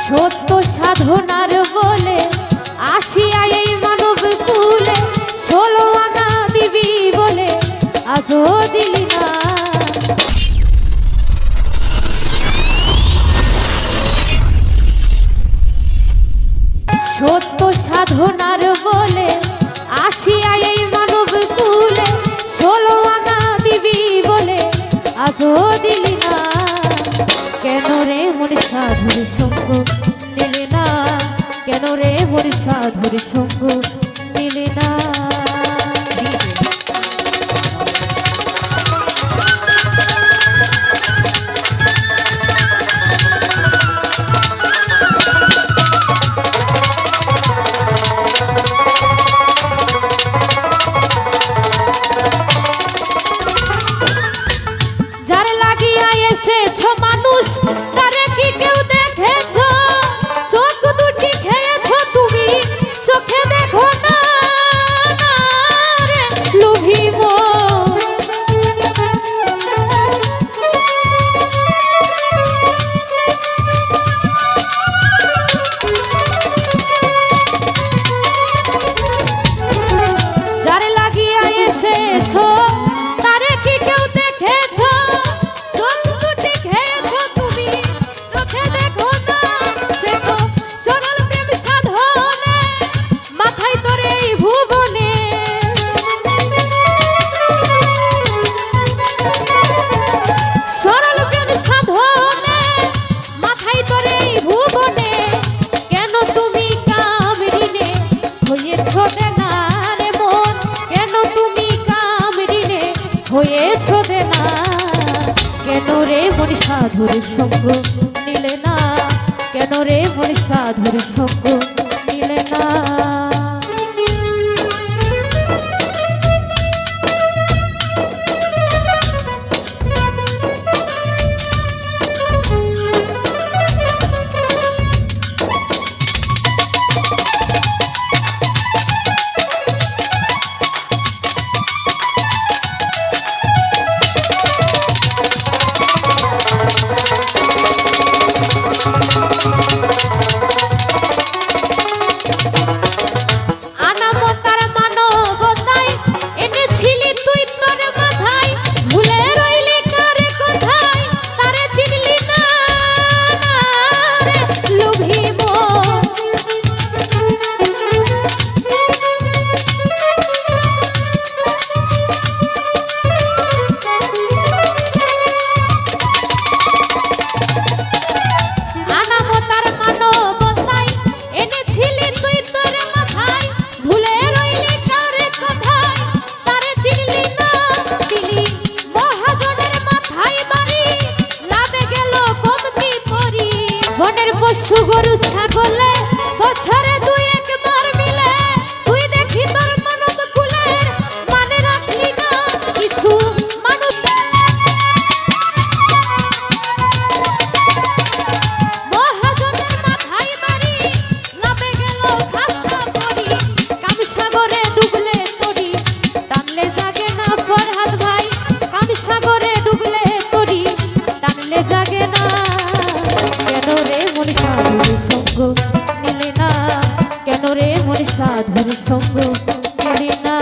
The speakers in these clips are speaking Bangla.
সত্য সাধনার বলে আসিয়া এই মানব কুলে 16 আনা দিবি বলে আজও দিলি না। সত্য সাধনার বলে আসিয়া এই মানব কুলে 16 আনা দিবি বলে আজও দিলি না। কেন রে মোর সাধুর সঙ্গ নিলে না, কেন রে মোর সাধুর সঙ্গ নিলে না। যারে লাগিয়া এসেছ মানুষ তারে কি কেউ দেখেছ? চোখ দুটি খেয়েছ তুমি, চোখে দেখো না রে লোভী মন। যারে লাগিয়া এসেছ তারে কি কেউ দেখেছ? চোখ দুটি খেয়েছ তুমি, চোখে দেখো না। সে তো সরল প্রেম সাধনে মাথায় তোর এই ভুবনে। সরল প্রেম সাধনে মাথায় তোর এই ভুবনে। কেন তুমি কামরিনে হয়েছ দেনা রে মন? কেন তুমি কামরিনে হয়েছ দেনা? কেন রে মোর সাধুর সঙ্গ নিলে না, কেন রে মোর সাধুর সঙ্গ নিলে না। পশু গরু ছাগলে বছরে দুই একবার মিলে তুই দেখি তোর মানব কুলের মানে রাখলি না কিছু মানুষ। মহাজনের মাথায় বাড়ি লাভে গেল খাস্তা পরি। কামসাগরে ডুবলে তরি টানলে জাগে না ফরহাদ ভাই। কামসাগরে ডুবলে তরি টানলে জাগে না। কেন রে মোর সাধুর সঙ্গ নিলে না, কেন রে মোর সাধুর সঙ্গ নিলে না।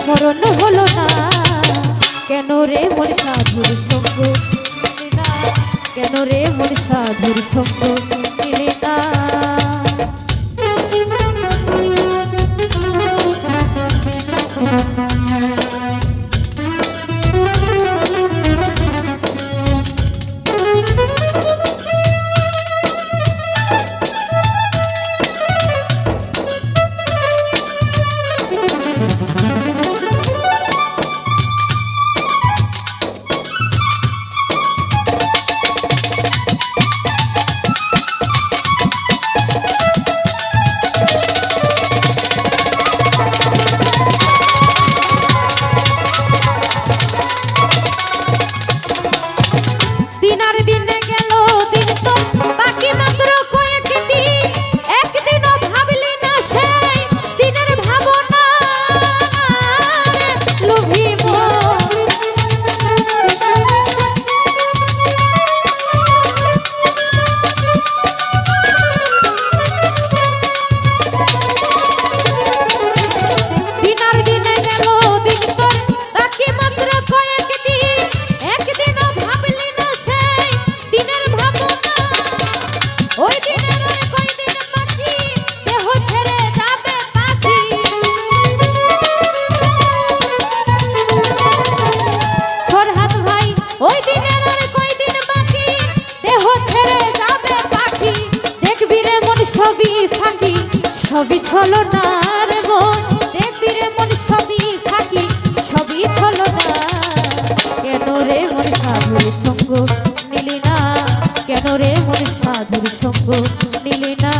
মরণ হলো না। কেন রে মোর সাধুর সঙ্গ মিলে না, কেন রে মোর সাধুর সঙ্গ মিলে না। সবই ছলো না রে মন, দেখবি রে মন সবই ফাঁকি, সবই ছলো না। কেন রে মন সাধুর সঙ্গ নিলি না, কেন রে মন সাধুর সঙ্গ নিলি না।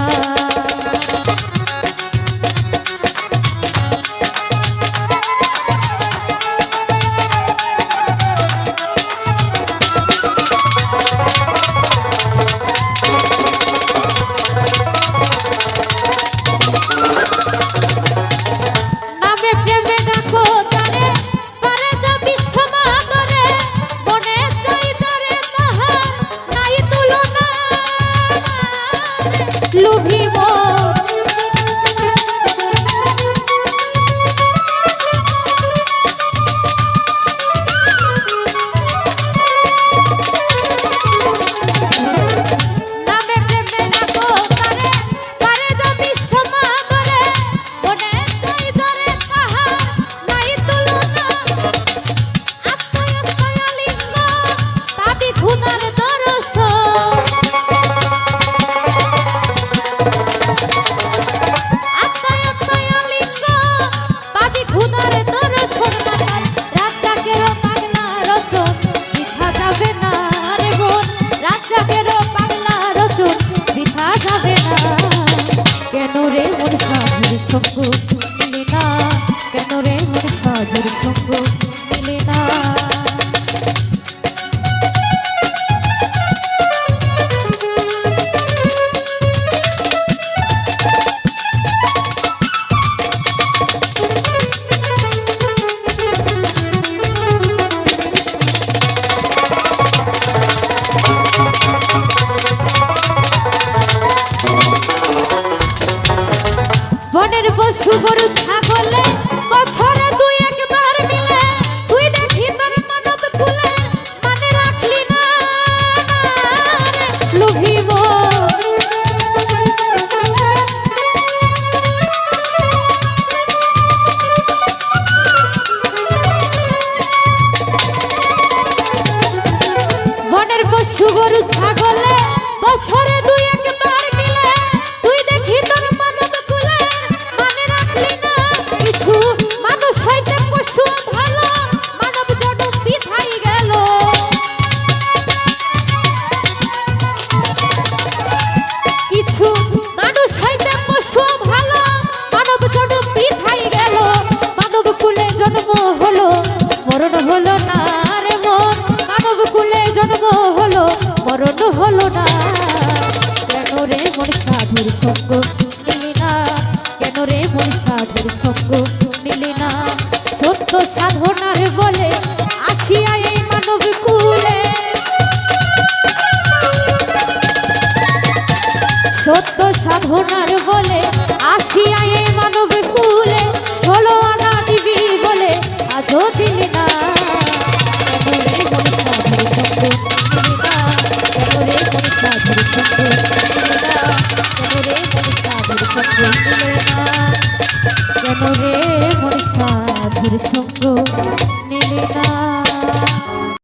সঙ্গ মিলে না, কেন রে মোর সাধুর সঙ্গ মিলে না। বনের পশু গরু ছাগলে বছরে দুই একবার মিলে, তুই দেখি তোর মানব কুলে মানে রাখলি না লোভিব। বনের পশু গরু ছাগলে বছরে দুই একবার মিলে, তুই দেখি তোর মানব কুলে মানে রাখলি না কিছু। মানুষ হইতে পশু ভালো, মানব জনম বিধাই গেল। কিছু মানুষ হইতে পশু ভালো, মানব জনম বিধাই গেল। মানব কুলে জন্ম হলো, মরণ হলো না রে মন। মানব কুলে জন্ম হলো, মরণ হলো না। কেন রে মোর সাধুর সঙ্গ নিলি না, কেন রে মোর সাধুর সঙ্গ নিলি না। সত্য সাধনার বলে আসিয়া এই মানব কুলে, সত্য সাধনার বলে আসিয়া এই মানব কুলে 16 আনা দিবি বলে আজও দিলি না কেন রে মন সাধুর সঙ্গ দিলি না কেন রে মন সাধুর সঙ্গ দিলি না কেন রে মন সাধুর সঙ্গ দিলি না কেন রে মন সাধুর সঙ্গ